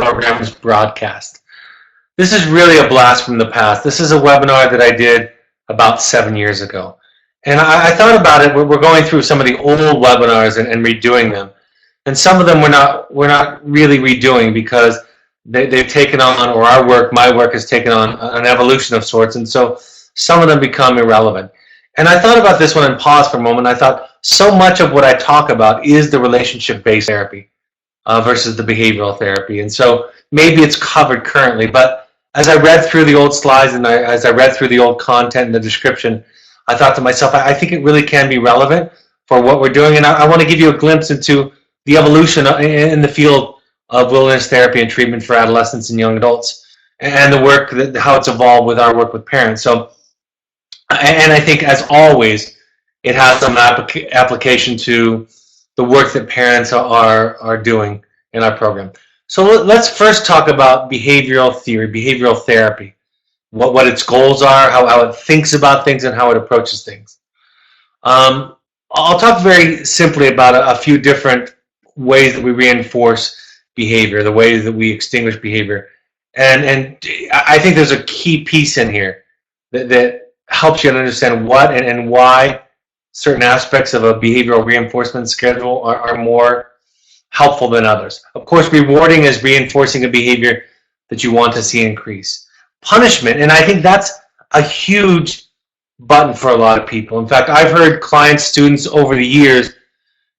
program's broadcast. This is really a blast from the past. This is a webinar that I did about 7 years ago. And I thought about it. We're going through some of the old webinars and redoing them. And some of them we're not really redoing because they've taken on, or our work, my work, has taken on an evolution of sorts. And so some of them become irrelevant. And I thought about this one and paused for a moment. I thought so much of what I talk about is the relationship-based therapy versus the behavioral therapy. And so maybe it's covered currently, but as I read through the old slides and as I read through the old content and the description, I thought to myself, I think it really can be relevant for what we're doing. And I want to give you a glimpse into the evolution in the field of wilderness therapy and treatment for adolescents and young adults, and the work, how it's evolved with our work with parents. So, and I think, as always, it has some application to the work that parents are doing in our program. So let's first talk about behavioral theory, behavioral therapy, what its goals are, how it thinks about things, and how it approaches things. I'll talk very simply about a few different ways that we reinforce behavior, the ways that we extinguish behavior. And I think there's a key piece in here that helps you understand what and why certain aspects of a behavioral reinforcement schedule are more helpful than others. Of course, rewarding is reinforcing a behavior that you want to see increase. Punishment, and I think that's a huge button for a lot of people. In fact, I've heard clients, students over the years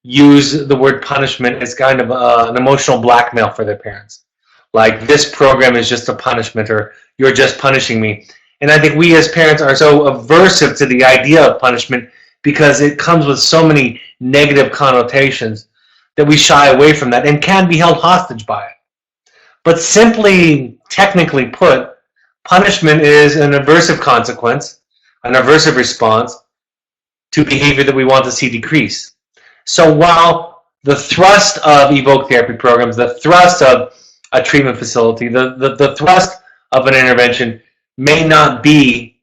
use the word punishment as kind of an emotional blackmail for their parents. Like, this program is just a punishment, or you're just punishing me. And I think we as parents are so aversive to the idea of punishment because it comes with so many negative connotations that we shy away from that and can be held hostage by it. But simply, technically put, punishment is an aversive consequence, an aversive response to behavior that we want to see decrease. So while the thrust of evoke therapy programs, the thrust of a treatment facility, the thrust of an intervention may not be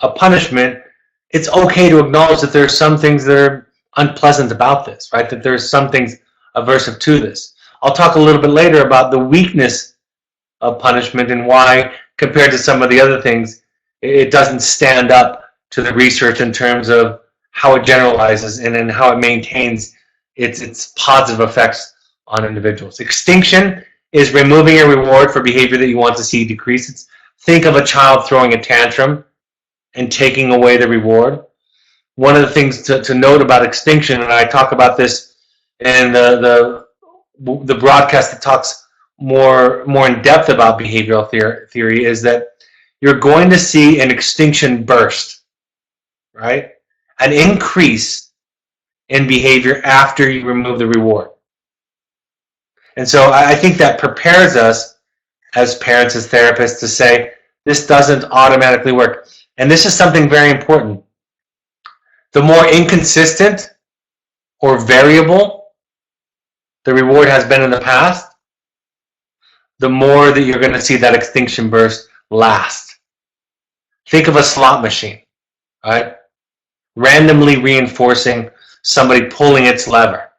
a punishment, it's okay to acknowledge that there are some things that are unpleasant about this, right? That there's some things aversive to this. I'll talk a little bit later about the weakness of punishment and why, compared to some of the other things, it doesn't stand up to the research in terms of how it generalizes and then how it maintains its positive effects on individuals. Extinction is removing a reward for behavior that you want to see decrease. Think of a child throwing a tantrum and taking away the reward. One of the things to note about extinction, and I talk about this in the broadcast that talks more in depth about behavioral theory, is that you're going to see an extinction burst, right? An increase in behavior after you remove the reward. And so I think that prepares us as parents, as therapists, to say, this doesn't automatically work. And this is something very important. The more inconsistent or variable the reward has been in the past, the more that you're going to see that extinction burst last. Think of a slot machine, right? Randomly reinforcing somebody pulling its lever.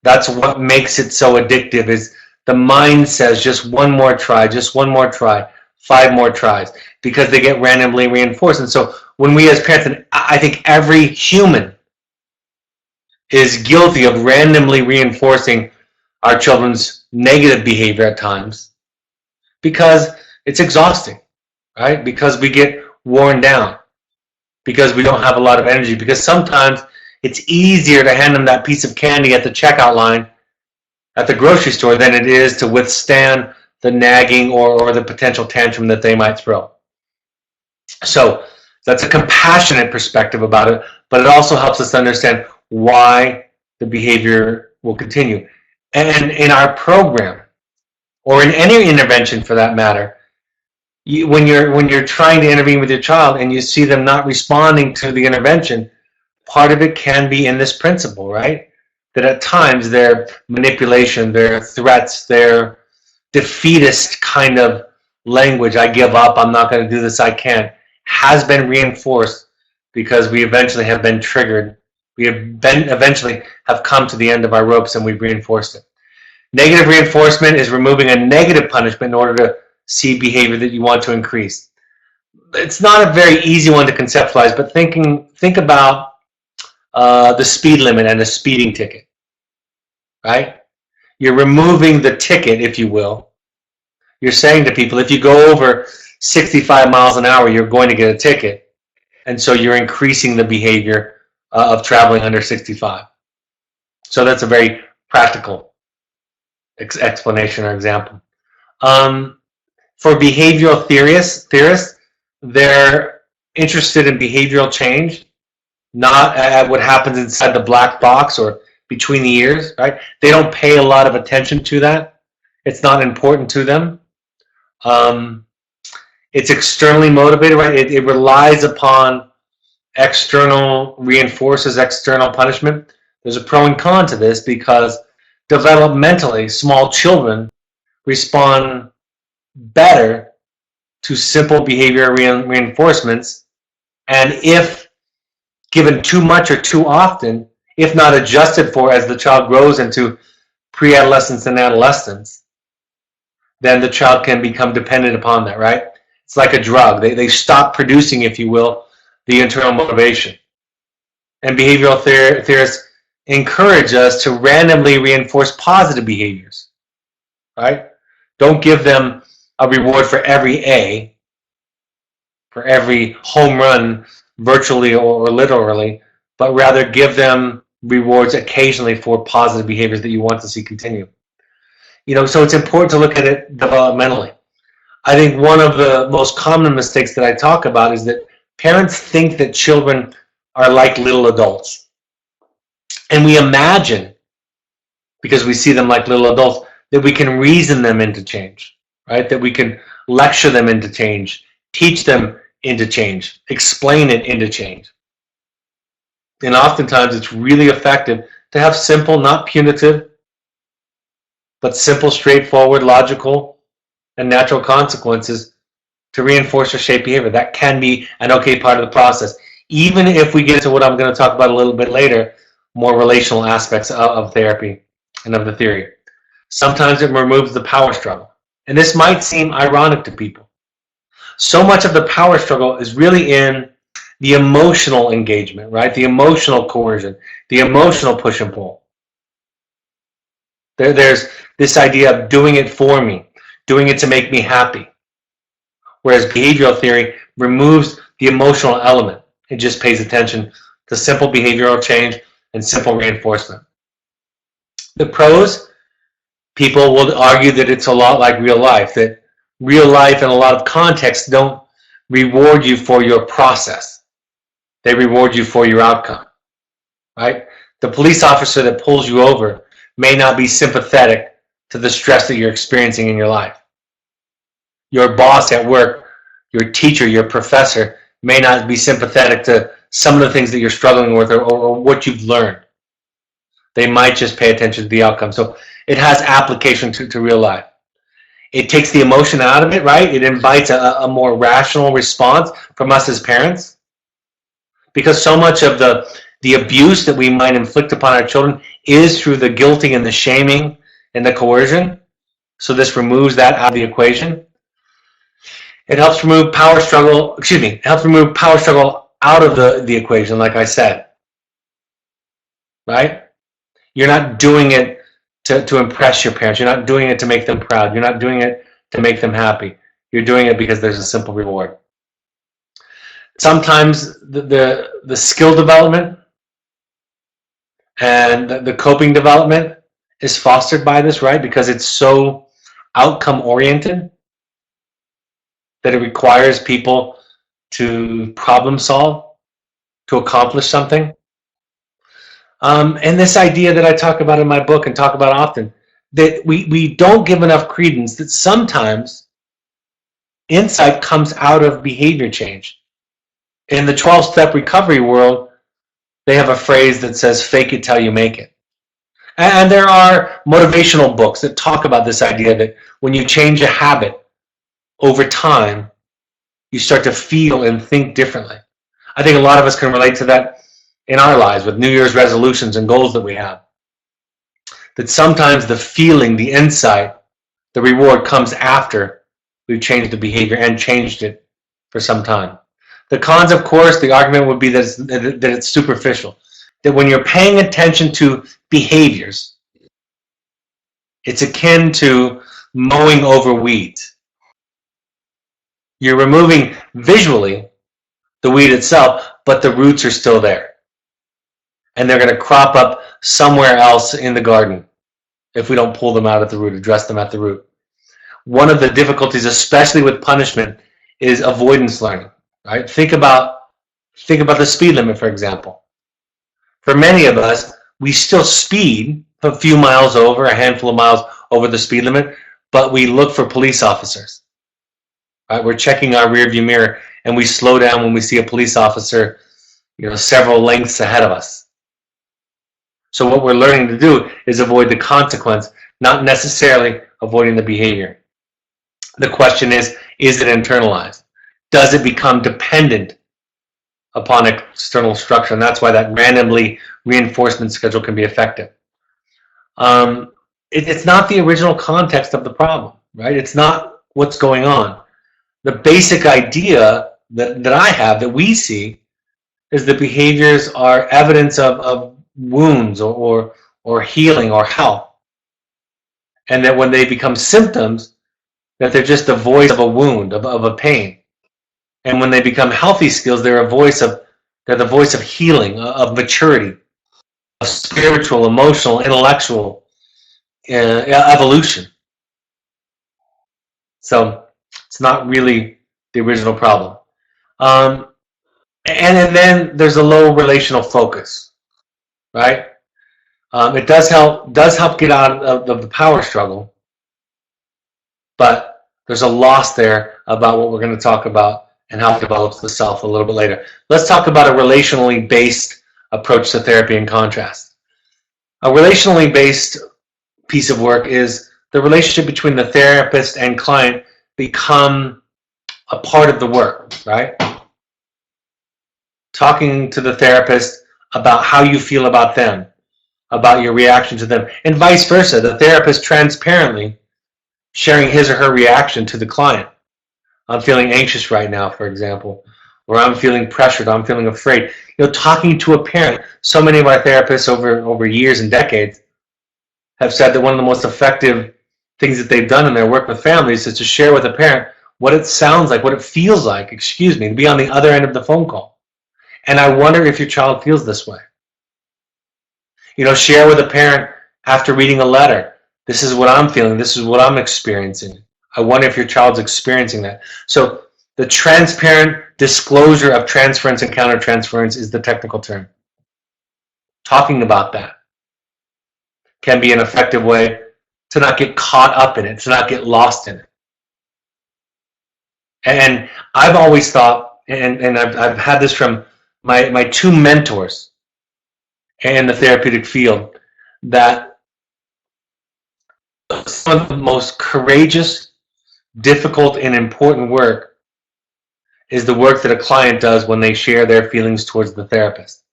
That's what makes it so addictive, is the mind says just one more try, 5 more tries, because they get randomly reinforced. And so when we as parents, and I think every human is guilty of randomly reinforcing our children's negative behavior at times, because it's exhausting, right? Because we get worn down, because we don't have a lot of energy, because sometimes it's easier to hand them that piece of candy at the checkout line at the grocery store than it is to withstand the nagging or the potential tantrum that they might throw. So that's a compassionate perspective about it, but it also helps us understand why the behavior will continue. And in our program, or in any intervention for that matter, when you're trying to intervene with your child and you see them not responding to the intervention, part of it can be in this principle, right? That at times their manipulation, their threats, their defeatist kind of language, I give up, I'm not going to do this, I can't, has been reinforced because we eventually have been triggered. We have eventually have come to the end of our ropes and we've reinforced it. Negative reinforcement is removing a negative punishment in order to see behavior that you want to increase. It's not a very easy one to conceptualize, but think about the speed limit and a speeding ticket, right? You're removing the ticket, if you will. You're saying to people, if you go over 65 miles an hour, you're going to get a ticket. And so you're increasing the behavior of traveling under 65. So that's a very practical explanation or example. For behavioral theorists, they're interested in behavioral change, not at what happens inside the black box or between the ears, right? They don't pay a lot of attention to that. It's not important to them. It's externally motivated, right? It relies upon external reinforces external punishment. There's a pro and con to this because developmentally, small children respond better to simple behavior reinforcements, and if given too much or too often, if not adjusted for as the child grows into pre-adolescence and adolescence, then the child can become dependent upon that, right? It's like a drug. They stop producing, if you will, the internal motivation. And behavioral theorists encourage us to randomly reinforce positive behaviors, right? Don't give them a reward for every A, for every home run, virtually or literally, but rather give them rewards occasionally for positive behaviors that you want to see continue. So it's important to look at it developmentally. I think one of the most common mistakes that I talk about is that parents think that children are like little adults. And we imagine, because we see them like little adults, that we can reason them into change, right? That we can lecture them into change, teach them into change, explain it into change. And oftentimes it's really effective to have simple, not punitive, but simple, straightforward, logical, and natural consequences to reinforce or shape behavior. That can be an okay part of the process. Even if we get into what I'm going to talk about a little bit later, more relational aspects of therapy and of the theory. Sometimes it removes the power struggle. And this might seem ironic to people. So much of the power struggle is really in the emotional engagement, right? The emotional coercion, the emotional push and pull. There's this idea of doing it for me, doing it to make me happy. Whereas behavioral theory removes the emotional element. It just pays attention to simple behavioral change and simple reinforcement. The pros, people will argue that it's a lot like real life, that real life in a lot of contexts don't reward you for your process. They reward you for your outcome, right? The police officer that pulls you over may not be sympathetic to the stress that you're experiencing in your life. Your boss at work, your teacher, your professor may not be sympathetic to some of the things that you're struggling with or what you've learned. They might just pay attention to the outcome. So it has application to real life. It takes the emotion out of it, right? It invites a more rational response from us as parents. Because so much of the abuse that we might inflict upon our children is through the guilting and the shaming and the coercion. So this removes that out of the equation. It helps remove power struggle, it helps remove power struggle out of the equation, like I said. Right? You're not doing it to impress your parents. You're not doing it to make them proud. You're not doing it to make them happy. You're doing it because there's a simple reward. Sometimes the skill development and the coping development is fostered by this, right? Because it's so outcome oriented that it requires people to problem solve, to accomplish something. And this idea that I talk about in my book and talk about often, that we don't give enough credence that sometimes insight comes out of behavior change. In the 12-step recovery world, they have a phrase that says, fake it till you make it. And there are motivational books that talk about this idea that when you change a habit over time, you start to feel and think differently. I think a lot of us can relate to that in our lives with New Year's resolutions and goals that we have. that sometimes the feeling, the insight, the reward comes after we've changed the behavior and changed it for some time. The cons, of course, the argument would be that it's superficial. That when you're paying attention to behaviors, it's akin to mowing over weeds. You're removing visually the weed itself, but the roots are still there. And they're going to crop up somewhere else in the garden if we don't pull them out at the root, address them at the root. One of the difficulties, especially with punishment, is avoidance learning. Right? Think about the speed limit, for example. For many of us, we still speed a few miles over, a handful of miles over the speed limit, but we look for police officers. Right? We're checking our rearview mirror, and we slow down when we see a police officer, several lengths ahead of us. So what we're learning to do is avoid the consequence, not necessarily avoiding the behavior. The question is it internalized? Does it become dependent upon external structure? And that's why that randomly reinforcement schedule can be effective. It's not the original context of the problem, right? It's not what's going on. The basic idea that I have, that we see, is that behaviors are evidence of wounds or healing or health. And that when they become symptoms, that they're just the voice of a wound, of a pain. And when they become healthy skills, they're the voice of healing, of maturity, of spiritual, emotional, intellectual evolution. So it's not really the original problem. And then there's a low relational focus, right? It does help get out of the power struggle, but there's a loss there about what we're going to talk about and how it develops the self a little bit later. Let's talk about a relationally based approach to therapy in contrast. A relationally based piece of work is the relationship between the therapist and client become a part of the work, right? Talking to the therapist about how you feel about them, about your reaction to them, and vice versa. The therapist transparently sharing his or her reaction to the client. I'm feeling anxious right now, for example, or I'm feeling pressured, I'm feeling afraid. Talking to a parent. So many of our therapists over years and decades have said that one of the most effective things that they've done in their work with families is to share with a parent what it sounds like, what it feels like, to be on the other end of the phone call. And I wonder if your child feels this way. Share with a parent after reading a letter. This is what I'm feeling. This is what I'm experiencing. I wonder if your child's experiencing that. So the transparent disclosure of transference and countertransference is the technical term. Talking about that can be an effective way to not get caught up in it, to not get lost in it. And I've always thought, and I've had this from my two mentors in the therapeutic field, that some of the most courageous, difficult, and important work is the work that a client does when they share their feelings towards the therapist.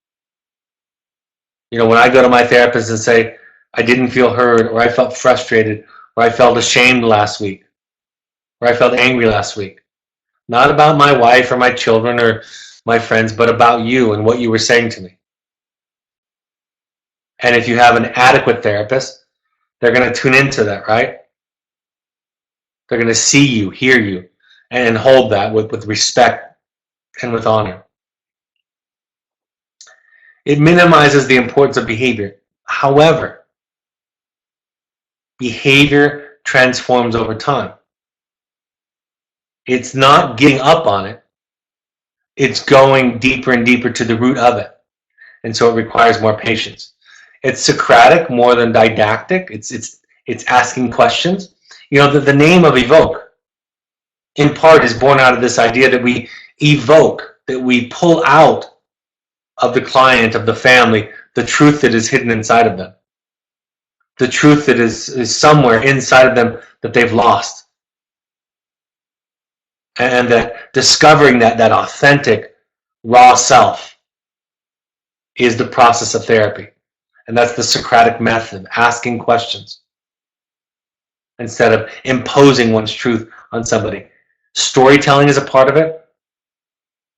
When I go to my therapist and say, I didn't feel heard, or I felt frustrated, or I felt ashamed last week, or I felt angry last week. Not about my wife or my children or my friends, but about you and what you were saying to me. And if you have an adequate therapist, they're going to tune into that, right? They're going to see you, hear you, and hold that with respect and with honor. It minimizes the importance of behavior. However, behavior transforms over time. It's not giving up on it. It's going deeper and deeper to the root of it. And so it requires more patience. It's Socratic more than didactic. It's asking questions. The name of evoke, in part, is born out of this idea that we evoke, that we pull out of the client, of the family, the truth that is hidden inside of them. The truth that is somewhere inside of them that they've lost. And that discovering that authentic, raw self is the process of therapy. And that's the Socratic method, asking questions instead of imposing one's truth on somebody. Storytelling is a part of it,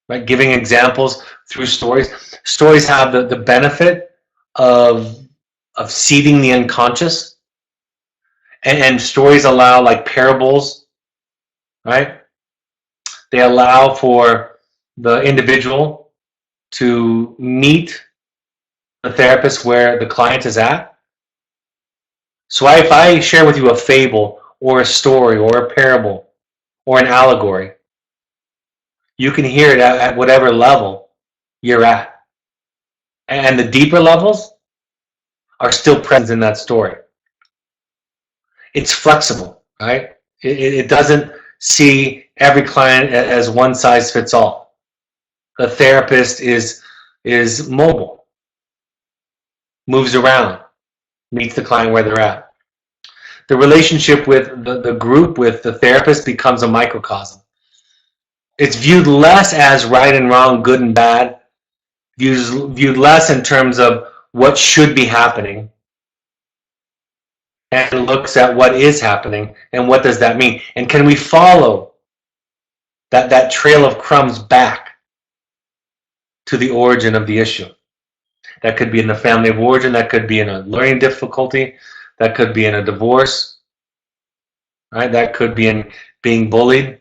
right? Giving examples through stories. Stories have the benefit of seeding the unconscious, and stories allow, like parables, right? They allow for the individual to meet the therapist where the client is at. So if I share with you a fable or a story or a parable or an allegory, you can hear it at whatever level you're at. And the deeper levels are still present in that story. It's flexible, right? It doesn't see every client as one size fits all. The therapist is mobile, moves around, meets the client where they're at. The relationship with the group, with the therapist, becomes a microcosm. It's viewed less as right and wrong, good and bad, viewed less in terms of what should be happening, and looks at what is happening and what does that mean, and can we follow that trail of crumbs back to the origin of the issue. That could be in the family of origin, that could be in a learning difficulty, that could be in a divorce, right? That could be in being bullied,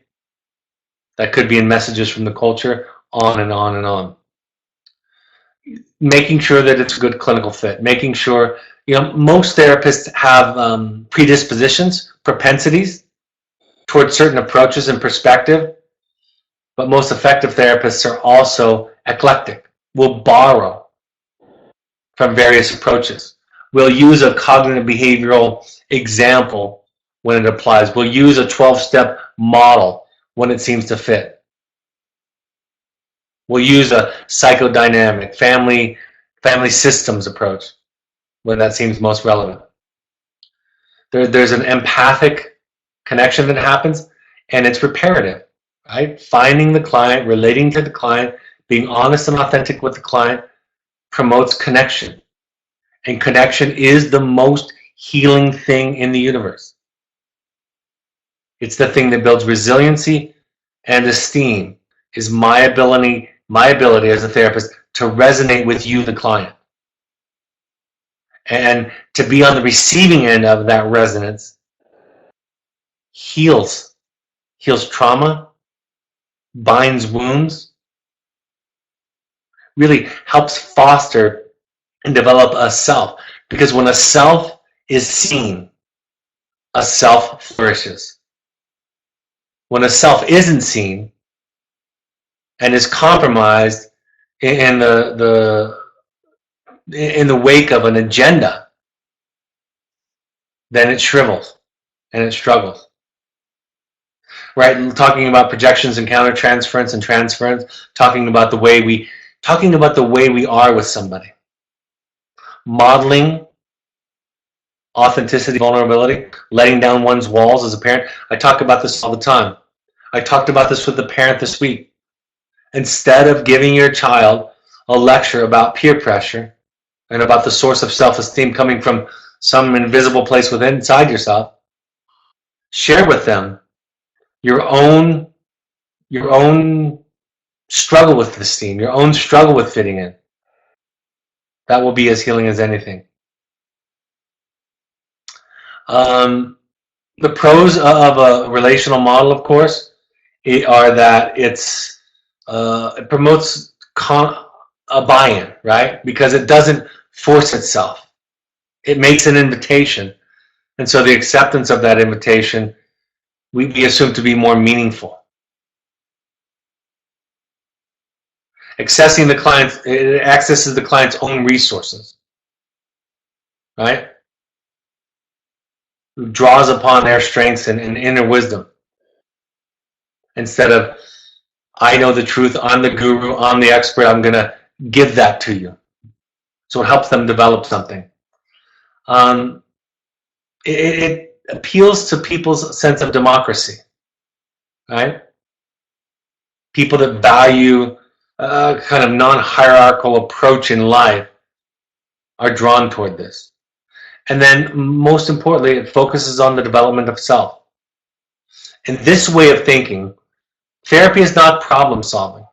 that could be in messages from the culture, on and on and on. Making sure that it's a good clinical fit, making sure, most therapists have predispositions, propensities towards certain approaches and perspective, but most effective therapists are also eclectic, will borrow from various approaches. We'll use a cognitive behavioral example when it applies. We'll use a 12-step model when it seems to fit. We'll use a psychodynamic, family systems approach when that seems most relevant. There's an empathic connection that happens, and it's reparative, right? Finding the client, relating to the client, being honest and authentic with the client promotes connection. And connection is the most healing thing in the universe. It's the thing that builds resiliency and esteem, is my ability as a therapist to resonate with you, the client. And to be on the receiving end of that resonance heals trauma, binds wounds, really helps foster and develop a self. Because when a self is seen, a self flourishes. When a self isn't seen and is compromised in the wake of an agenda, then it shrivels and it struggles. Right? Talking about projections and countertransference and transference, talking about the way we are with somebody. Modeling authenticity, vulnerability, letting down one's walls as a parent. I talk about this all the time. I talked about this with the parent this week. Instead of giving your child a lecture about peer pressure and about the source of self-esteem coming from some invisible place within inside yourself, share with them your own struggle with esteem, your own struggle with fitting in. That will be as healing as anything. The pros of a relational model, of course, are that it promotes a buy-in, right? Because it doesn't force itself. It makes an invitation. And so the acceptance of that invitation, we assume to be more meaningful. It accesses the client's own resources, right? It draws upon their strengths and inner wisdom. Instead of, I know the truth, I'm the guru, I'm the expert, I'm going to give that to you. So it helps them develop something. It appeals to people's sense of democracy, right? People that value a kind of non-hierarchical approach in life are drawn toward this. And then, most importantly, it focuses on the development of self. In this way of thinking, therapy is not problem solving.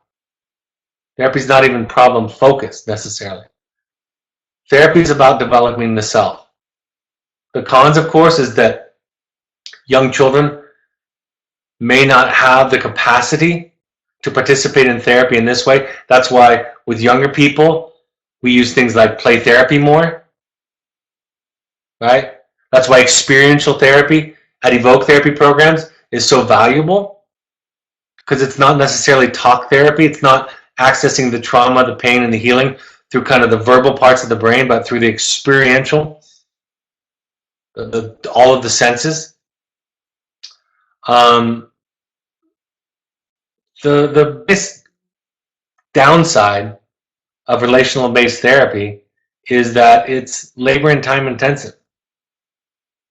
Therapy is not even problem focused necessarily. Therapy is about developing the self. The cons, of course, is that young children may not have the capacity to participate in therapy in this way. That's why with younger people, we use things like play therapy more, right? That's why experiential therapy at Evoke therapy programs is so valuable, because it's not necessarily talk therapy. It's not accessing the trauma, the pain, and the healing through kind of the verbal parts of the brain, but through the experiential, all of the senses. The biggest downside of relational based therapy is that it's labor and time intensive.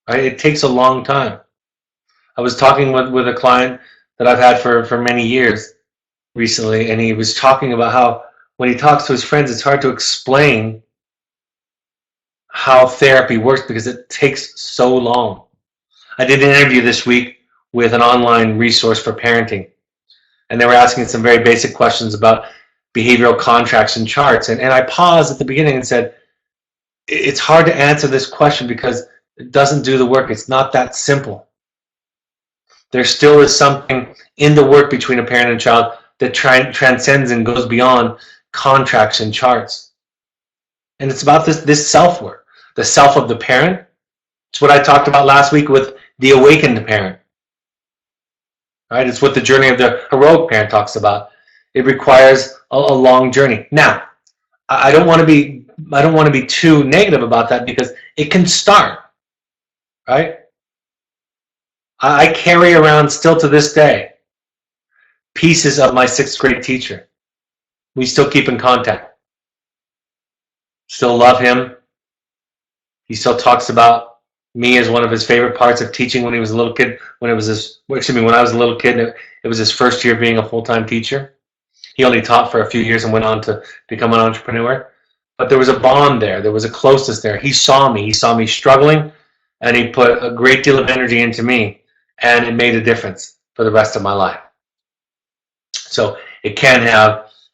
Right? It takes a long time. I was talking with a client that I've had for many years recently, and he was talking about how when he talks to his friends, it's hard to explain how therapy works because it takes so long. I did an interview this week with an online resource for parenting, and they were asking some very basic questions about behavioral contracts and charts. And I paused at the beginning and said, it's hard to answer this question because it doesn't do the work. It's not that simple. There still is something in the work between a parent and child that transcends and goes beyond contracts and charts. And it's about this self-work, the self of the parent. It's what I talked about last week with the awakened parent. Right? It's what the journey of the heroic parent talks about. It requires a long journey. Now, I don't want to be too negative about that because it can start, right? I carry around still to this day pieces of my 6th grade teacher. We still keep in contact. Still love him. He still talks about me as one of his favorite parts of teaching when he was a little kid. When I was a little kid, it was his first year being a full-time teacher. He only taught for a few years and went on to become an entrepreneur. But there was a bond there. There was a closeness there. He saw me. He saw me struggling, and he put a great deal of energy into me, and it made a difference for the rest of my life. So it can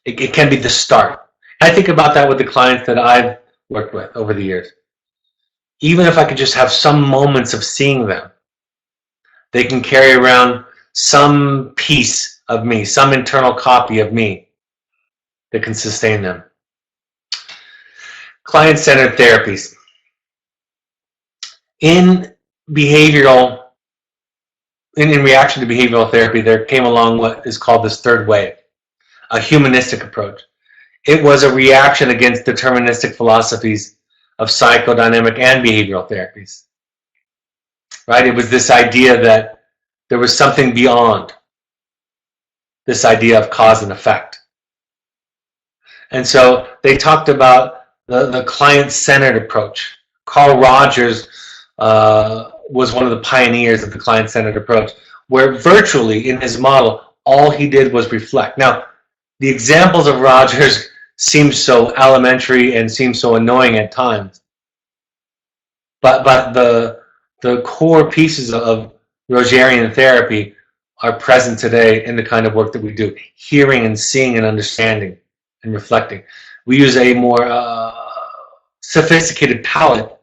be the start. I think about that with the clients that I've worked with over the years. Even if I could just have some moments of seeing them, they can carry around some piece of me, some internal copy of me that can sustain them. Client-centered therapies. In reaction to behavioral therapy, there came along what is called this third wave, a humanistic approach. It was a reaction against deterministic philosophies of psychodynamic and behavioral therapies. Right? It was this idea that there was something beyond this idea of cause and effect. And so they talked about the client-centered approach. Carl Rogers was one of the pioneers of the client-centered approach, where virtually in his model, all he did was reflect. Now, the examples of Rogers seem so elementary and seem so annoying at times, but the core pieces of Rogerian therapy are present today in the kind of work that we do, hearing and seeing and understanding and reflecting. We use a more sophisticated palette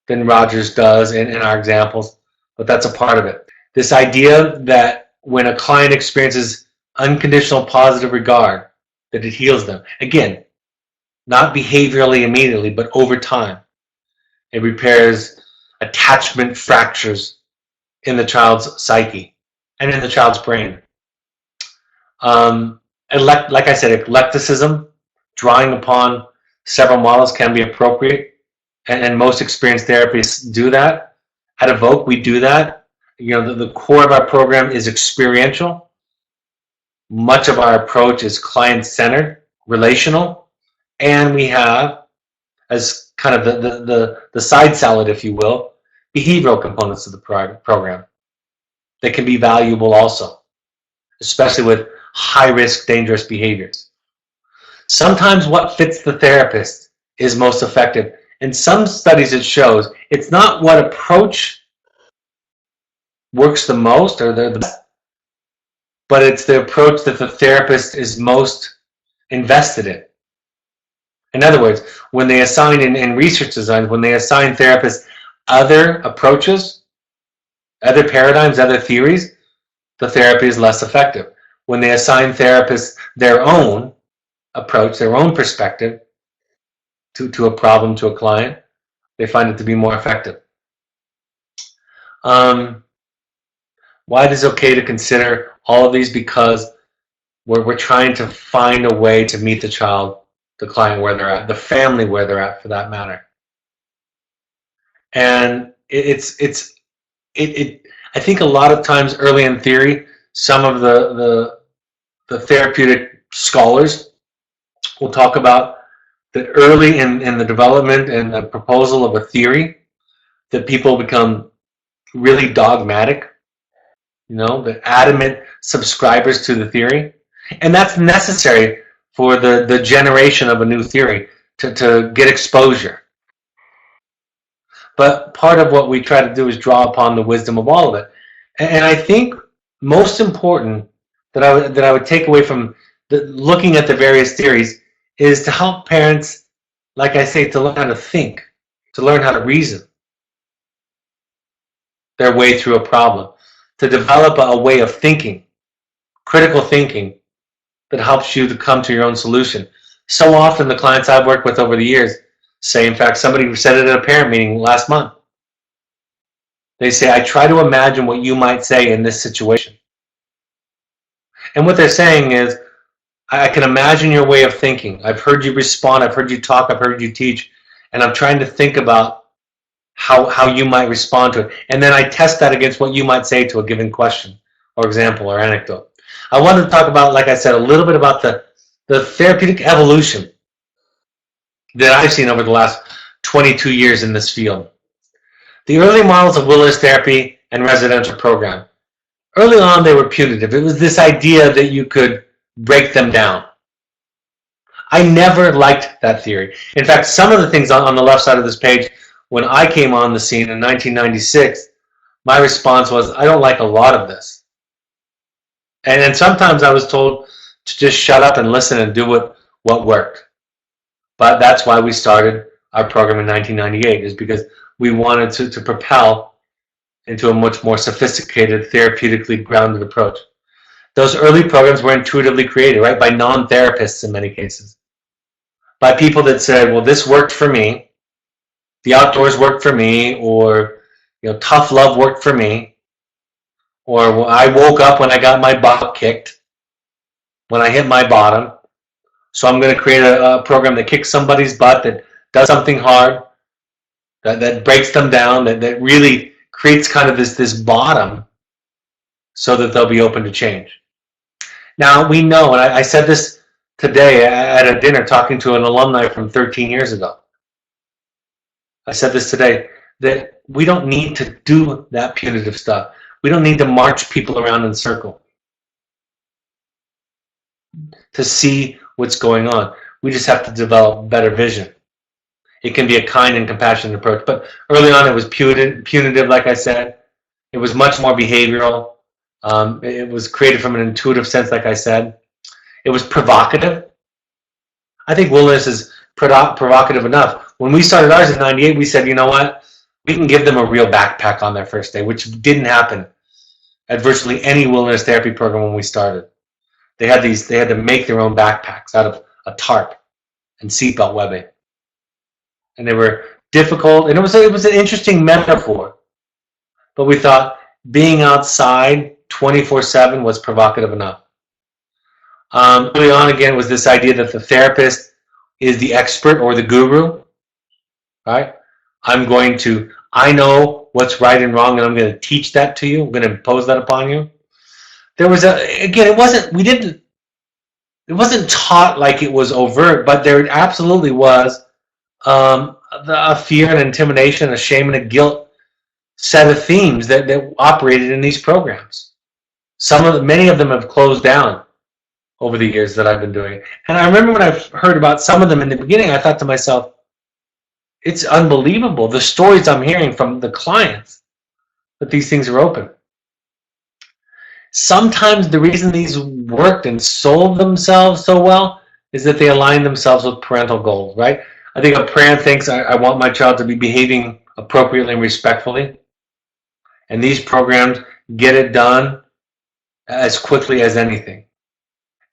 than Rogers does in our examples, but that's a part of it. This idea that when a client experiences unconditional positive regard, that it heals them. Again, not behaviorally immediately, but over time. It repairs attachment fractures in the child's psyche and in the child's brain. Like I said, eclecticism, drawing upon several models can be appropriate, and most experienced therapists do that. At Evoke, we do that. The core of our program is experiential. Much of our approach is client-centered, relational, and we have, as kind of the side salad, if you will, behavioral components of the program that can be valuable also, especially with high-risk, dangerous behaviors. Sometimes what fits the therapist is most effective. In some studies it shows it's not what approach works the most or the best, but it's the approach that the therapist is most invested in. In other words, when they assign in research design, when they assign therapists other approaches, other paradigms, other theories, the therapy is less effective. When they assign therapists their own approach, their own perspective to a problem, to a client, they find it to be more effective. Why it is okay to consider all of these? Because we're trying to find a way to meet the child, the client where they're at, the family where they're at, for that matter. And I think a lot of times early in theory, some of the therapeutic scholars will talk about that early in the development and the proposal of a theory, that people become really dogmatic, the adamant subscribers to the theory. And that's necessary for the generation of a new theory to get exposure. But part of what we try to do is draw upon the wisdom of all of it. And I think most important that I would take away from looking at the various theories is to help parents, like I say, to learn how to think, to learn how to reason their way through a problem, to develop a way of thinking, critical thinking, that helps you to come to your own solution. So often the clients I've worked with over the years say, in fact, somebody said it at a parent meeting last month. They say, I try to imagine what you might say in this situation. And what they're saying is, I can imagine your way of thinking. I've heard you respond, I've heard you talk, I've heard you teach, and I'm trying to think about how you might respond to it. And then I test that against what you might say to a given question or example or anecdote. I wanted to talk about, like I said, a little bit about the therapeutic evolution that I've seen over the last 22 years in this field. The early models of wilderness therapy and residential program. Early on, they were punitive. It was this idea that you could break them down. I never liked that theory. In fact, some of the things on the left side of this page, when I came on the scene in 1996, my response was, I don't like a lot of this. And sometimes I was told to just shut up and listen and do what worked. But that's why we started our program in 1998, is because we wanted to propel into a much more sophisticated, therapeutically grounded approach. Those early programs were intuitively created, right, by non-therapists in many cases, by people that said, well, this worked for me, the outdoors worked for me, or tough love worked for me, or well, I woke up when I got my butt kicked, when I hit my bottom, so I'm going to create a program that kicks somebody's butt, that does something hard, that breaks them down, that really creates kind of this bottom so that they'll be open to change. Now, we know, and I said this today at a dinner talking to an alumni from 13 years ago. I said this today, that we don't need to do that punitive stuff. We don't need to march people around in a circle to see what's going on. We just have to develop better vision. It can be a kind and compassionate approach. But early on, it was punitive, like I said. It was much more behavioral. It was created from an intuitive sense, like I said. It was provocative. I think wilderness is provocative enough. When we started ours in 98, we said, you know what? We can give them a real backpack on their first day, which didn't happen at virtually any wilderness therapy program when we started. They had to make their own backpacks out of a tarp and seatbelt webbing. And they were difficult, and it was an interesting metaphor. But we thought being outside 24/7 was provocative enough. Early on, again, was this idea that the therapist is the expert or the guru, right? I know what's right and wrong, and I'm going to teach that to you. I'm going to impose that upon you. There was it wasn't taught like it was overt, but there absolutely was a fear and intimidation, a shame and a guilt set of themes that operated in these programs. Many of them have closed down over the years that I've been doing it. And I remember when I heard about some of them in the beginning, I thought to myself, It's unbelievable, the stories I'm hearing from the clients, that these things are open. Sometimes the reason these worked and sold themselves so well is that they align themselves with parental goals, right? I think a parent thinks, I want my child to be behaving appropriately and respectfully. And these programs get it done as quickly as anything.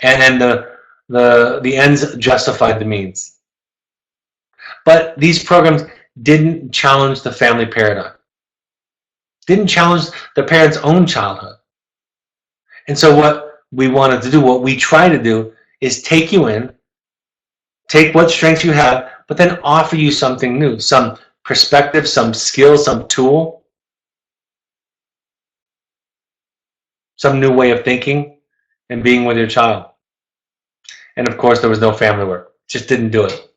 And the ends justified the means. But these programs didn't challenge the family paradigm, didn't challenge the parent's own childhood. And so what we wanted to do, what we try to do, is take you in, take what strengths you have, but then offer you something new, some perspective, some skill, some tool, some new way of thinking and being with your child. And of course, there was no family work. Just didn't do it.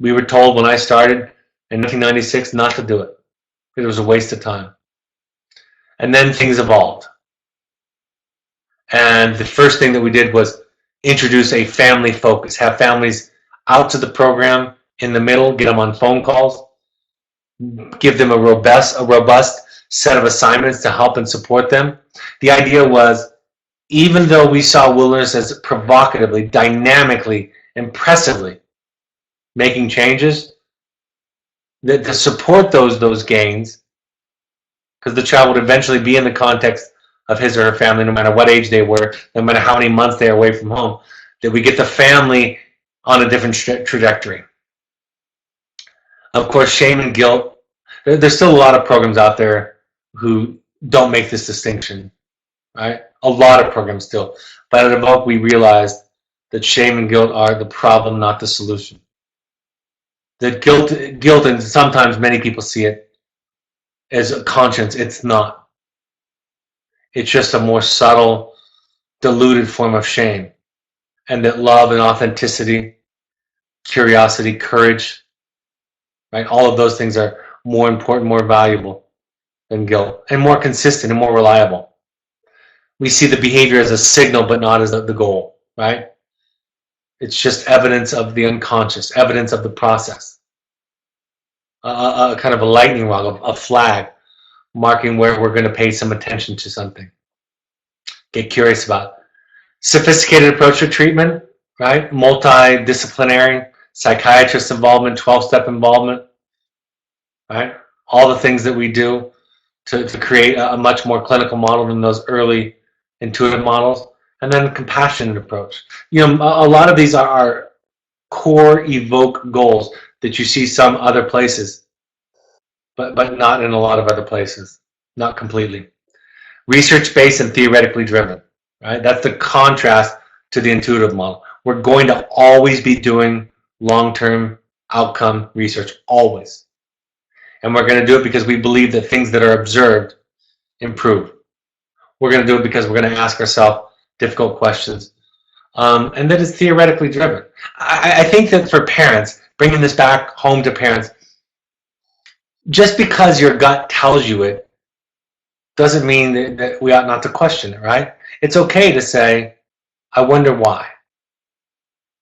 We were told when I started in 1996 not to do it. It was a waste of time. And then things evolved. And the first thing that we did was introduce a family focus, have families out to the program in the middle, get them on phone calls, give them a robust set of assignments to help and support them. The idea was, even though we saw wilderness as provocatively, dynamically, impressively making changes, that to support those gains, because the child would eventually be in the context of his or her family, no matter what age they were, no matter how many months they are away from home, that we get the family on a different trajectory. Of course, shame and guilt, there's still a lot of programs out there who don't make this distinction, right? A lot of programs still. But at Evoke, we realized that shame and guilt are the problem, not the solution. That guilt, and sometimes many people see it as a conscience. It's not. It's just a more subtle, diluted form of shame. And that love and authenticity, curiosity, courage, right? All of those things are more important, more valuable than guilt, and more consistent and more reliable. We see the behavior as a signal, but not as the goal, right? It's just evidence of the unconscious, evidence of the process. A kind of a lightning rod, a flag, marking where we're going to pay some attention to something. Get curious about. Sophisticated approach to treatment, right? Multidisciplinary, psychiatrist involvement, 12-step involvement, right? All the things that we do to create a much more clinical model than those early intuitive models. And then compassionate approach. You know, a lot of these are core Evoke goals that you see some other places, but not in a lot of other places, not completely. Research-based and theoretically driven, right? That's the contrast to the intuitive model. We're going to always be doing long-term outcome research, always. And we're going to do it because we believe that things that are observed improve. We're going to do it because we're going to ask ourselves difficult questions. And that is theoretically driven. I think that for parents, bringing this back home to parents, just because your gut tells you it doesn't mean that we ought not to question it, right? It's okay to say, I wonder why.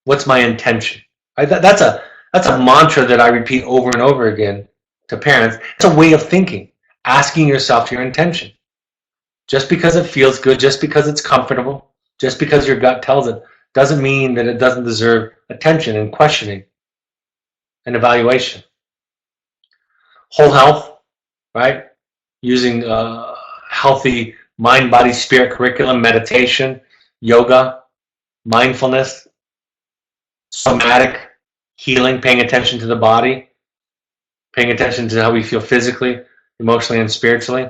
What's my intention? Right? That's a mantra that I repeat over and over again to parents. It's a way of thinking, asking yourself your intention. Just because it feels good, just because it's comfortable, just because your gut tells it, doesn't mean that it doesn't deserve attention and questioning and evaluation. Whole health, right? Using healthy mind, body, spirit curriculum, meditation, yoga, mindfulness, somatic healing, paying attention to the body, paying attention to how we feel physically, emotionally, and spiritually.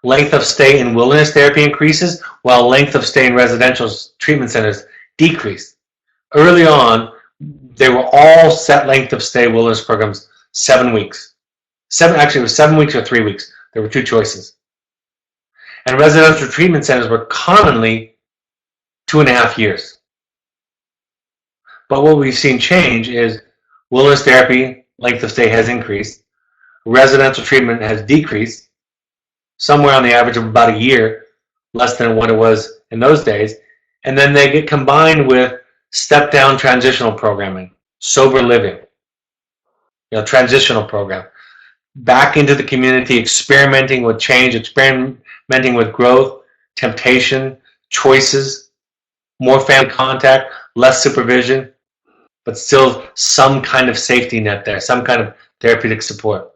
Length of stay in wilderness therapy increases, while length of stay in residential treatment centers decreased. Early on, they were all set length of stay wilderness programs, 7 weeks. Actually, it was 7 weeks or 3 weeks. There were two choices. And residential treatment centers were commonly 2.5 years. But what we've seen change is wilderness therapy length of stay has increased. Residential treatment has decreased, somewhere on the average of about a year, less than what it was in those days. And then they get combined with step-down transitional programming, sober living, transitional program. Back into the community, experimenting with change, experimenting with growth, temptation, choices, more family contact, less supervision, but still some kind of safety net there, some kind of therapeutic support.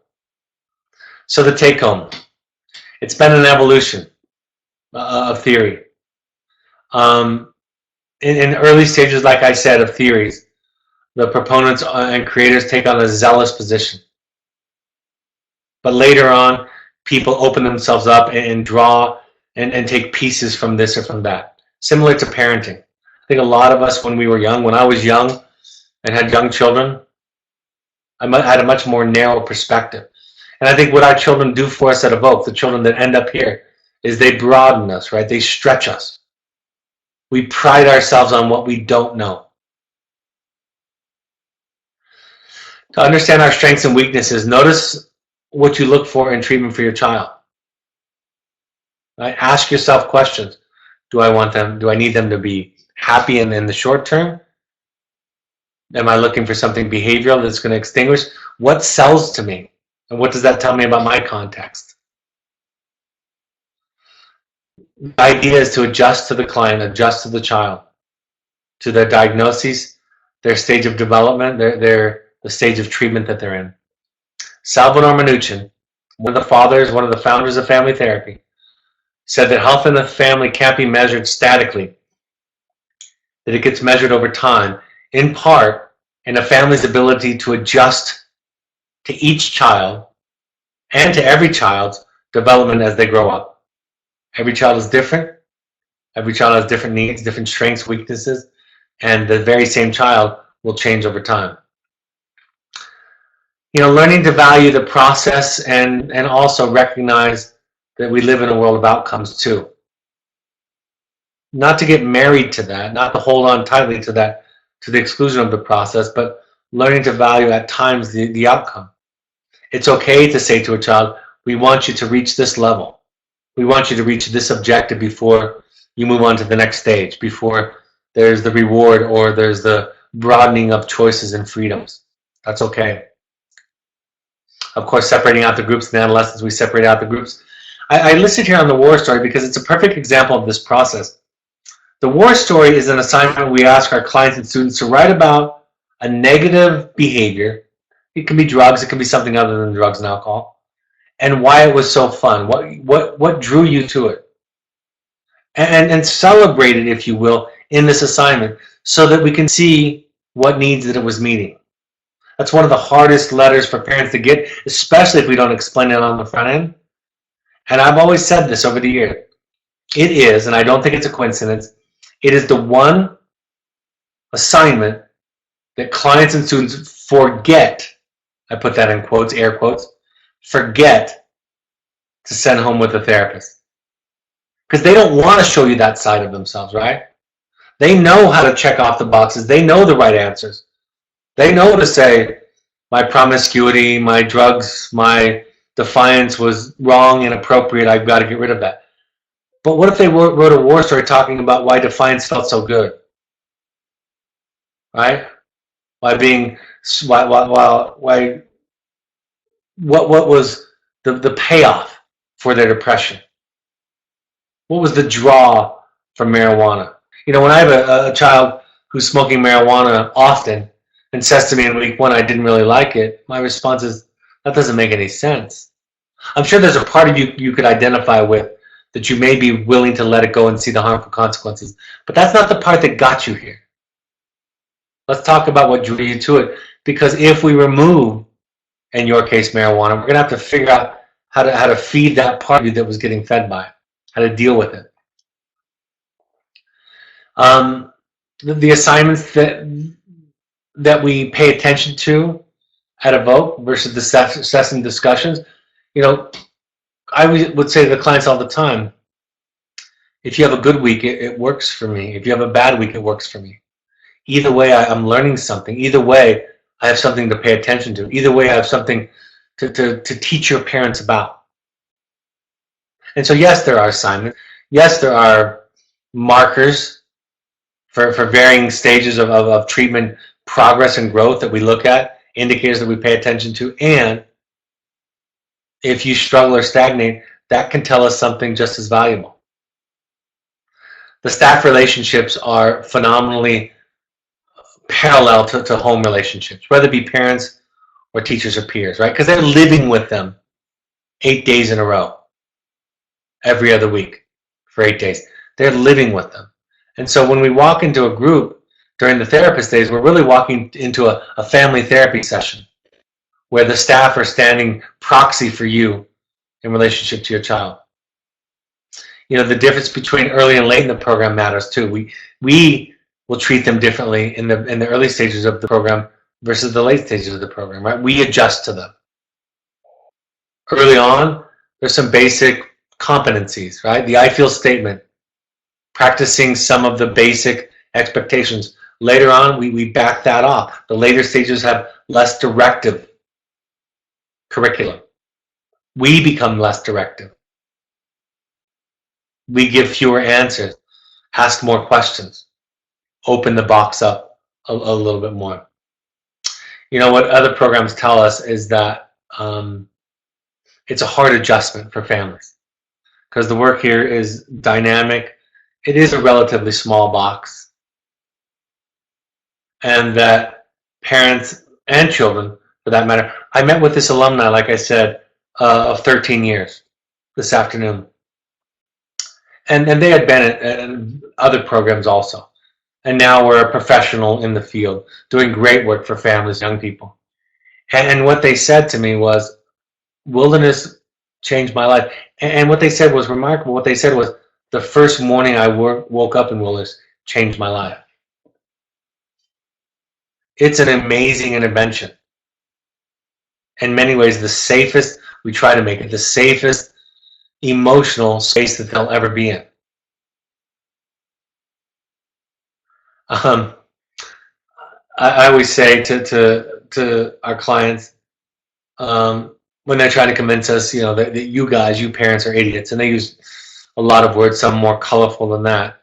So the take home, it's been an evolution of theory. In early stages, like I said, of theories, the proponents and creators take on a zealous position. But later on, people open themselves up and draw and take pieces from this or from that. Similar to parenting. I think a lot of us, when we were young, when I was young and had young children, I had a much more narrow perspective. And I think what our children do for us at Evoke, the children that end up here, is they broaden us, right? They stretch us. We pride ourselves on what we don't know. To understand our strengths and weaknesses, notice what you look for in treatment for your child. Right? Ask yourself questions. Do I need them to be happy in the short term? Am I looking for something behavioral that's going to extinguish? What sells to me? And what does that tell me about my context? The idea is to adjust to the client, adjust to the child, to their diagnoses, their stage of development, the stage of treatment that they're in. Salvador Minuchin, one of the founders of family therapy, said that health in the family can't be measured statically, that it gets measured over time, in part in a family's ability to adjust to each child and to every child's development as they grow up. Every child is different. Every child has different needs, different strengths, weaknesses, and the very same child will change over time. Learning to value the process and also recognize that we live in a world of outcomes too. Not to get married to that, not to hold on tightly to that, to the exclusion of the process, but learning to value at times the outcome. It's okay to say to a child, we want you to reach this level. We want you to reach this objective before you move on to the next stage, before there's the reward or there's the broadening of choices and freedoms. That's okay. Of course, separating out the groups. In adolescence, we separate out the groups. I listed here on the war story because it's a perfect example of this process. The war story is an assignment we ask our clients and students to write about a negative behavior. It can be drugs, it can be something other than drugs and alcohol, and why it was so fun. What drew you to it? And celebrate it, if you will, in this assignment so that we can see what needs that it was meeting. That's one of the hardest letters for parents to get, especially if we don't explain it on the front end. And I've always said this over the years. It is, and I don't think it's a coincidence, it is the one assignment that clients and students forget, I put that in quotes, air quotes, forget to send home with a therapist. Because they don't want to show you that side of themselves, right? They know how to check off the boxes. They know the right answers. They know to say, my promiscuity, my drugs, my defiance was wrong, inappropriate, I've got to get rid of that. But what if they wrote a war story talking about why defiance felt so good? Right? What was the payoff for their depression? What was the draw from marijuana? When I have a child who's smoking marijuana often and says to me in week one, I didn't really like it, my response is, that doesn't make any sense. I'm sure there's a part of you could identify with that you may be willing to let it go and see the harmful consequences. But that's not the part that got you here. Let's talk about what drew you to it. Because if we remove, in your case, marijuana, we're going to have to figure out how to feed that part of you that was getting fed by it, how to deal with it. The assignments that we pay attention to at Evoke versus the session discussions, I would say to the clients all the time, if you have a good week, it works for me. If you have a bad week, it works for me. Either way, I'm learning something. Either way, I have something to pay attention to. Either way, I have something to teach your parents about. And so, yes, there are assignments. Yes, there are markers for varying stages of treatment progress and growth that we look at indicators that we pay attention to, and if you struggle or stagnate, that can tell us something just as valuable. The staff relationships are phenomenally parallel to home relationships, whether it be parents or teachers or peers, right? Because they're living with them 8 days in a row, every other week for 8 days. They're living with them. And so when we walk into a group during the therapist days, we're really walking into a family therapy session where the staff are standing proxy for you in relationship to your child. You know, the difference between early and late in the program matters too. We will treat them differently in the early stages of the program versus the late stages of the program, right? We adjust to them. Early on, there's some basic competencies, right? The I feel statement, practicing some of the basic expectations. Later on, we back that off. The later stages have less directive curriculum. We become less directive. We give fewer answers, ask more questions, open the box up a little bit more. You know, what other programs tell us is that it's a hard adjustment for families because the work here is dynamic. It is a relatively small box, and that parents and children, for that matter, I met with this alumni, like I said, of 13 years this afternoon. And they had been at other programs also. And now we're a professional in the field, doing great work for families, young people. And what they said to me was, wilderness changed my life. And what they said was remarkable. What they said was, the first morning I woke up in wilderness changed my life. It's an amazing intervention. In many ways, the safest, we try to make it the safest emotional space that they'll ever be in. I always say to our clients when they're trying to convince us, you know, that you guys, you parents, are idiots, and they use a lot of words, some more colorful than that.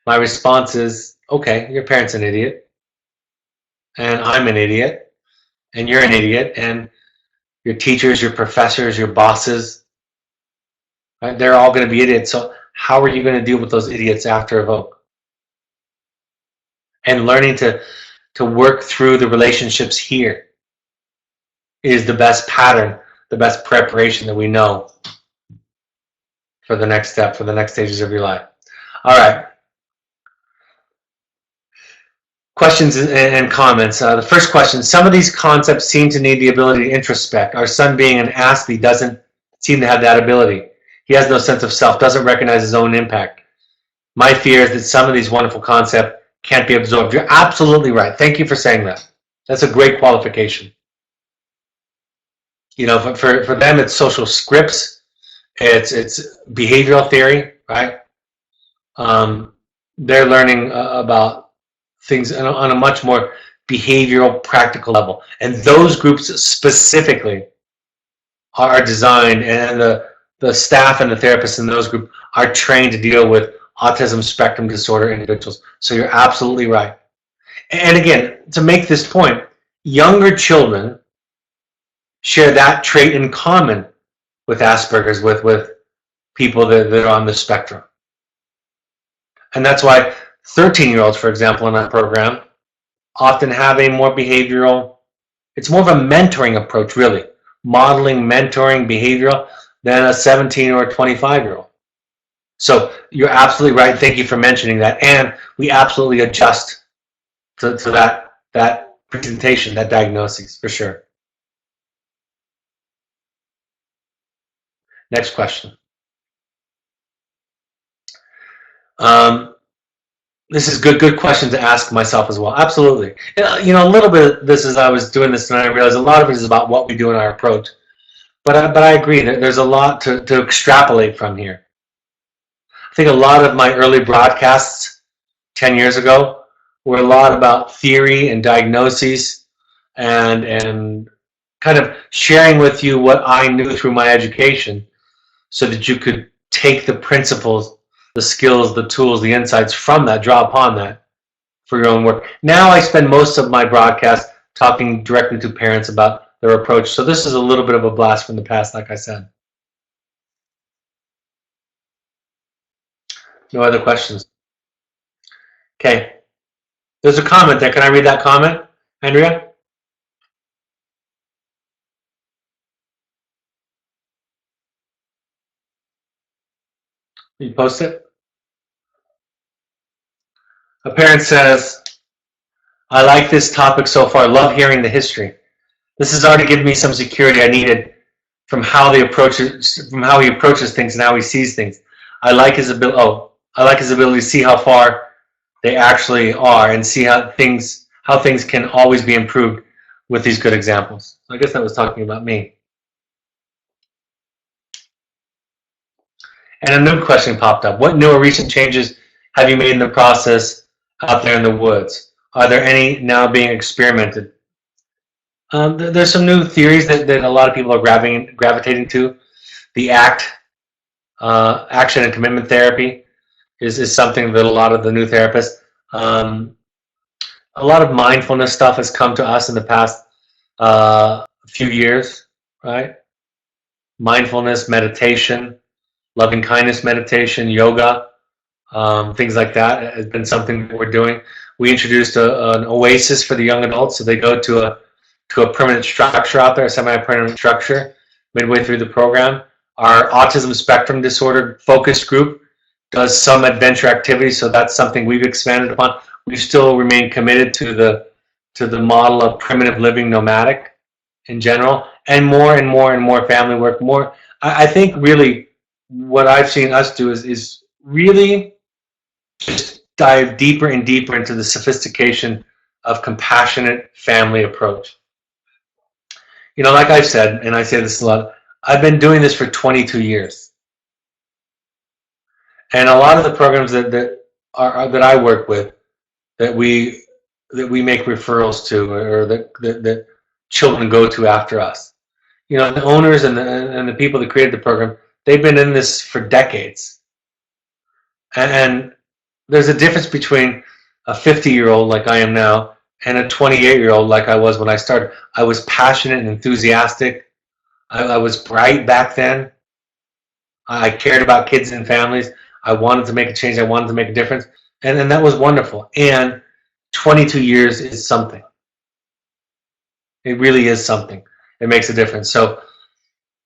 My response is, okay, your parent's an idiot, and I'm an idiot, and you're an idiot, and your teachers, your professors, your bosses, right? They're all going to be idiots. So how are you going to deal with those idiots after Evoke? And learning to work through the relationships here is the best pattern, the best preparation that we know for the next step, for the next stages of your life. All right. Questions and comments. The first question, some of these concepts seem to need the ability to introspect. Our son, being an athlete, doesn't seem to have that ability. He has no sense of self, doesn't recognize his own impact. My fear is that some of these wonderful concepts can't be absorbed. You're absolutely right. Thank you for saying that. That's a great qualification. You know, for them, it's social scripts, it's behavioral theory, right? They're learning about things on a much more behavioral, practical level. And those groups specifically are designed, and the staff and the therapists in those groups are trained to deal with autism spectrum disorder individuals. So you're absolutely right. And again, to make this point, younger children share that trait in common with Asperger's, with people that are on the spectrum. And that's why 13-year-olds, for example, in our program, often have a more behavioral, it's more of a mentoring approach, really, modeling, mentoring, behavioral, than a 17 or a 25-year-old. So you're absolutely right. Thank you for mentioning that. And we absolutely adjust to that presentation, that diagnosis, for sure. Next question. This is good question to ask myself as well. Absolutely. You know, a little bit of this, as I was doing this, and I realized a lot of it is about what we do in our approach. But I agree that there's a lot to extrapolate from here. I think a lot of my early broadcasts 10 years ago were a lot about theory and diagnoses and kind of sharing with you what I knew through my education so that you could take the principles, the skills, the tools, the insights from that, draw upon that for your own work. Now I spend most of my broadcasts talking directly to parents about their approach. So this is a little bit of a blast from the past, like I said. No other questions? Okay. There's a comment there. Can I read that comment, Andrea? You post it? A parent says, I like this topic so far. Love hearing the history. This has already given me some security I needed from how he approaches things and how he sees things. I like his ability. I like his ability to see how far they actually are and see how things can always be improved with these good examples. I guess that was talking about me. And a new question popped up. What new or recent changes have you made in the process out there in the woods? Are there any now being experimented? There's some new theories that a lot of people are gravitating to. The action and commitment therapy is something that a lot of the new therapists, a lot of mindfulness stuff has come to us in the past few years, right? Mindfulness, meditation, loving kindness meditation, yoga, things like that has been something that we're doing. We introduced an oasis for the young adults, so they go to a permanent structure out there, a semi-permanent structure, midway through the program. Our autism spectrum disorder focus group does some adventure activities, so that's something we've expanded upon. We still remain committed to the model of primitive living nomadic in general, and more family work. I think really what I've seen us do is really just dive deeper and deeper into the sophistication of compassionate family approach. You know, like I've said, and I say this a lot, I've been doing this for 22 years. And a lot of the programs that I work with, that we make referrals to, or that children go to after us, you know, the owners and the people that created the program, they've been in this for decades. And there's a difference between a 50-year-old like I am now and a 28-year-old like I was when I started. I was passionate and enthusiastic. I was bright back then. I cared about kids and families. I wanted to make a change. I wanted to make a difference. And that was wonderful. And 22 years is something. It really is something. It makes a difference. So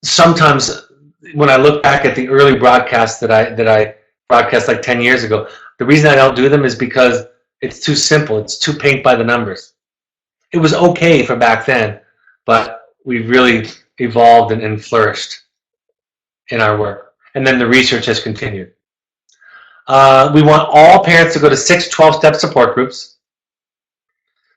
sometimes when I look back at the early broadcasts that I broadcast like 10 years ago, the reason I don't do them is because it's too simple. It's too paint by the numbers. It was okay for back then, but we've really evolved and flourished in our work. And then the research has continued. We want all parents to go to 6 12-step support groups,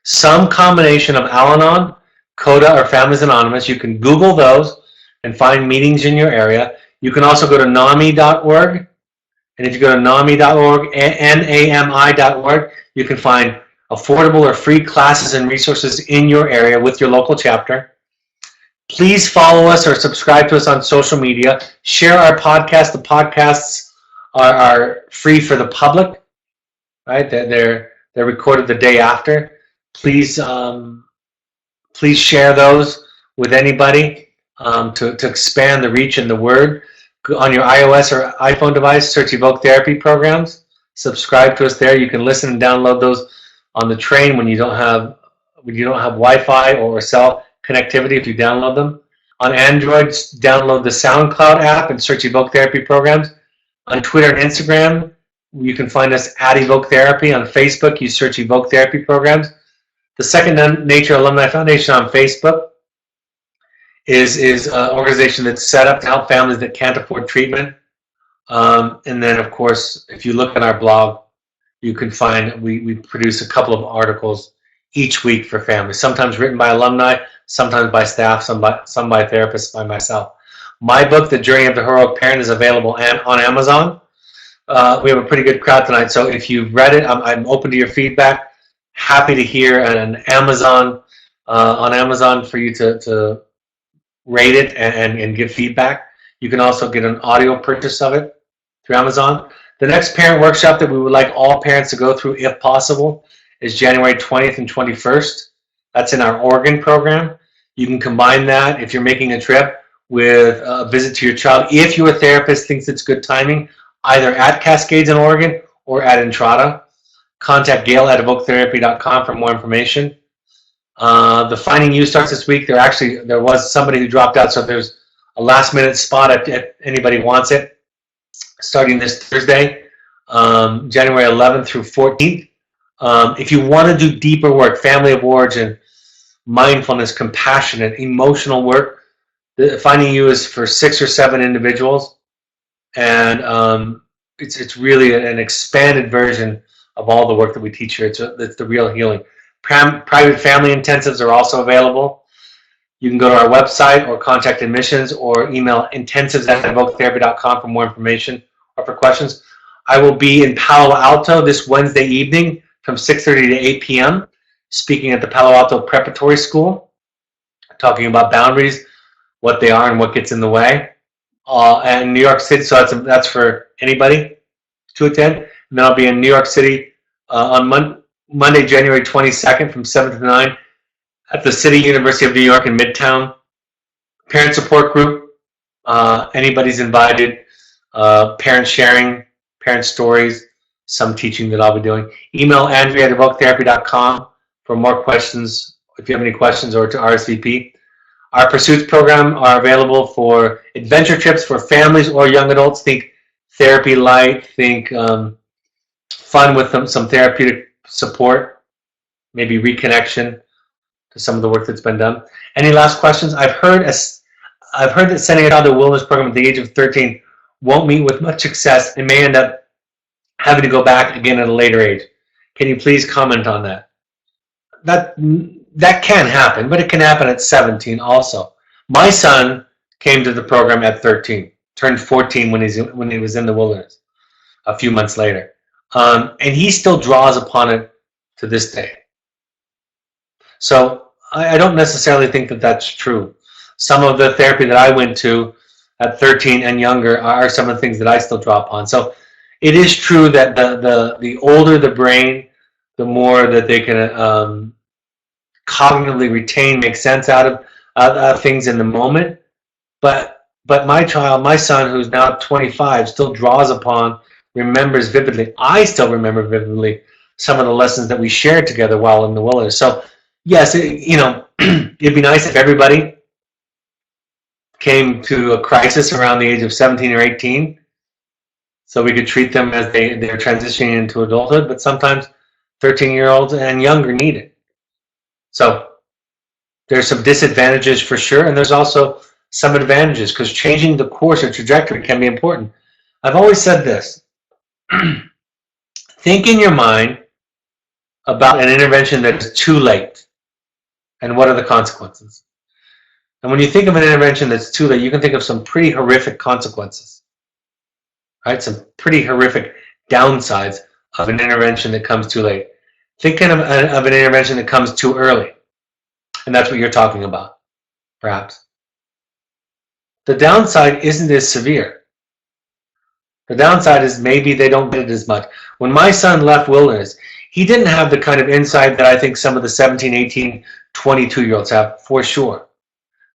some combination of Al-Anon, CODA, or Families Anonymous. You can Google those and find meetings in your area. You can also go to NAMI.org. And if you go to NAMI.org, NAMI.org, you can find affordable or free classes and resources in your area with your local chapter. Please follow us or subscribe to us on social media. Share our podcast. The podcasts are free for the public, right? They're recorded the day after. Please share those with anybody to expand the reach and the word. On your iOS or iPhone device, search Evoke Therapy Programs. Subscribe to us there. You can listen and download those on the train when you don't have Wi-Fi or cell connectivity if you download them. On Android, download the SoundCloud app and search Evoke Therapy Programs. On Twitter and Instagram, you can find us at Evoke Therapy. On Facebook, you search Evoke Therapy Programs. The Second Nature Alumni Foundation on Facebook is an organization that's set up to help families that can't afford treatment. And then, of course, if you look at our blog, you can find we produce a couple of articles each week for families, sometimes written by alumni, sometimes by staff, some by therapists, by myself. My book, The Journey of the Heroic Parent, is available on Amazon. We have a pretty good crowd tonight, so if you've read it, I'm open to your feedback. Happy to hear on Amazon for you to rate it and give feedback. You can also get an audio purchase of it through Amazon. The next parent workshop that we would like all parents to go through, if possible, is January 20th and 21st. That's in our Oregon program. You can combine that if you're making a trip with a visit to your child. If your therapist thinks it's good timing, either at Cascades in Oregon or at Entrada. Contact Gail at evoketherapy.com for more information. The Finding You starts this week. There was somebody who dropped out, so there's a last-minute spot if anybody wants it, starting this Thursday, January 11th through 14th. If you want to do deeper work, family of origin, mindfulness, compassionate, emotional work, the Finding You is for 6 or 7 individuals, and it's really an expanded version of all the work that we teach here. It's the real healing. Private family intensives are also available. You can go to our website or contact admissions or email intensives@evoketherapy.com for more information or for questions. I will be in Palo Alto this Wednesday evening from 6:30 to 8 p.m. speaking at the Palo Alto Preparatory School, talking about boundaries, what they are and what gets in the way. And New York City, so that's for anybody to attend. And then I'll be in New York City on Monday, January 22nd from 7 to 9 at the City University of New York in Midtown. Parent support group, anybody's invited. Parent sharing, parent stories, some teaching that I'll be doing. Email Andrea at evoketherapy.com for more questions, if you have any questions, or to RSVP. Our Pursuits program are available for adventure trips for families or young adults. Think therapy light, think fun with some therapeutic support, maybe reconnection to some of the work that's been done. Any last questions? I've heard that sending a child to a wilderness program at the age of 13 won't meet with much success and may end up having to go back again at a later age. Can you please comment on that? That can happen, but it can happen at 17 also. My son came to the program at 13, turned 14 when he was in the wilderness a few months later. And he still draws upon it to this day. So I don't necessarily think that that's true. Some of the therapy that I went to at 13 and younger are some of the things that I still draw upon. So it is true that the older the brain, the more that they can cognitively retain, make sense out of things in the moment. But my son, who's now 25, still draws upon, remembers vividly. I still remember vividly some of the lessons that we shared together while in the wilderness. So yes, it'd be nice if everybody came to a crisis around the age of 17 or 18, so we could treat them as they're transitioning into adulthood. But sometimes 13-year-olds and younger need it. So there's some disadvantages for sure, and there's also some advantages, because changing the course or trajectory can be important. I've always said this. Think in your mind about an intervention that is too late, and what are the consequences. And when you think of an intervention that's too late, you can think of some pretty horrific consequences, right? Some pretty horrific downsides of an intervention that comes too late. Think of an intervention that comes too early, and that's what you're talking about, perhaps. The downside isn't as severe. The downside is maybe they don't get it as much. When my son left wilderness, he didn't have the kind of insight that I think some of the 17, 18, 22-year-olds have, for sure.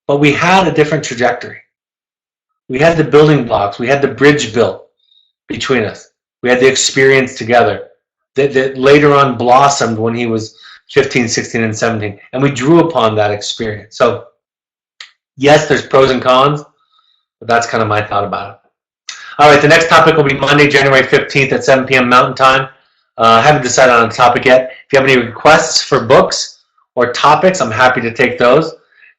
But we had a different trajectory. We had the building blocks. We had the bridge built between us. We had the experience together that later on blossomed when he was 15, 16, and 17. And we drew upon that experience. So yes, there's pros and cons, but that's kind of my thought about it. All right, the next topic will be Monday, January 15th at 7 p.m. Mountain Time. I haven't decided on a topic yet. If you have any requests for books or topics, I'm happy to take those.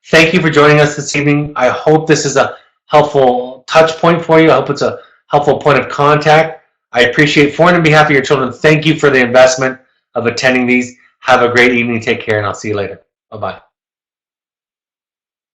Thank you for joining us this evening. I hope this is a helpful touch point for you. I hope it's a helpful point of contact. I appreciate, for and on behalf of your children, thank you for the investment of attending these. Have a great evening. Take care, and I'll see you later. Bye-bye.